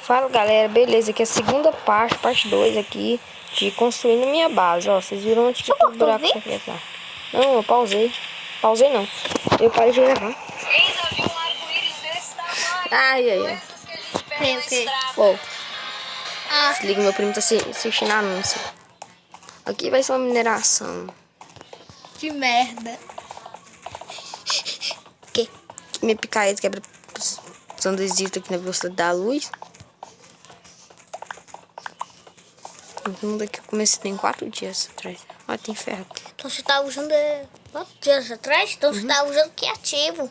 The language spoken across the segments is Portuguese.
Fala galera, beleza? Aqui é a segunda parte 2 aqui de construindo minha base. Ó, vocês viram onde que o buraco secreto lá? Não, eu pausei. Pausei não. Eu parei de gravar. Ai, ai, ai. Ok. Pô. Desliga, meu primo tá assistindo anúncio. Aqui vai ser uma mineração. Que merda. Que minha picareta quebra os existe aqui na velocidade da luz. Daqui eu comecei tem 4 dias atrás. Ó, tem ferro aqui. Então você tá usando 4 dias atrás? Então você tá usando criativo.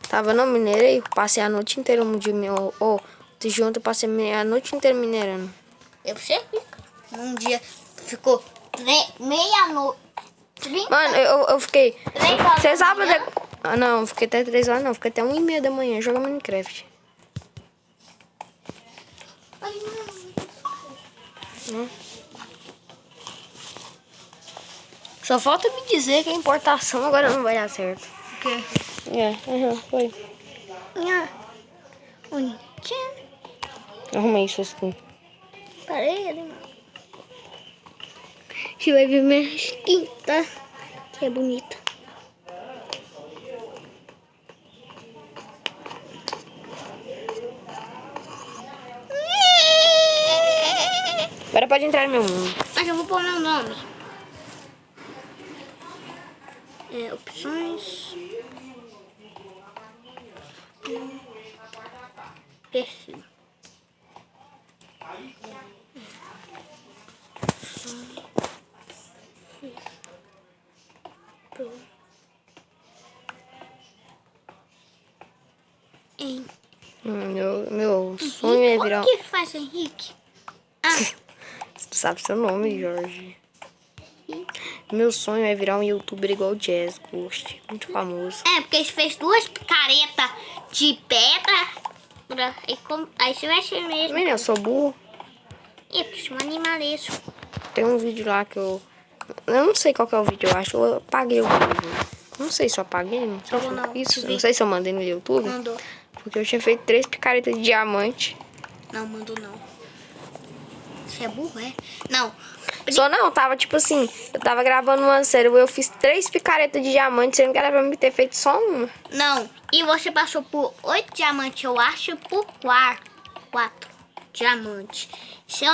Tava no mineiro, passei a noite inteira um dia meu. De junto eu passei a noite inteira minerando. Eu percebi. Um dia ficou meia-noite. Mano, eu fiquei. 3 horas Você sabe da manhã? Ah, não, fiquei até 3 horas, não. Fiquei até 1h30 da manhã jogando Minecraft. Só falta me dizer que a importação agora não vai dar certo. O quê? Foi. Arrumei isso assim. Parei, mano. Você vai ver minha skin, tá? Que é bonita. Agora pode entrar no meu mundo. Mas eu vou pôr meu nome. Opções. Perfil. Meu sonho é virar. Como que faz, Henrique? Você sabe seu nome, Jorge. Meu sonho é virar um youtuber igual o Jazz Ghost. Muito famoso. Porque ele fez 2 picaretas de pedra. Aí você vai ser mesmo. Menina, eu sou burro. Porque você é um animalesco. Tem um vídeo lá que eu não sei qual que é o vídeo, eu acho. Eu apaguei o vídeo. Não sei se eu apaguei, não sei. Não sei se eu mandei no YouTube. Mandou. Porque eu tinha feito 3 picaretas de diamante. Não, mandou não. Você é burro, é? Não. Só não, tava tipo assim, eu tava gravando uma série, eu fiz 3 picaretas de diamante, sendo que era pra me ter feito só uma. Não. E você passou por 8 diamantes, eu acho, por 4 diamantes. Se eu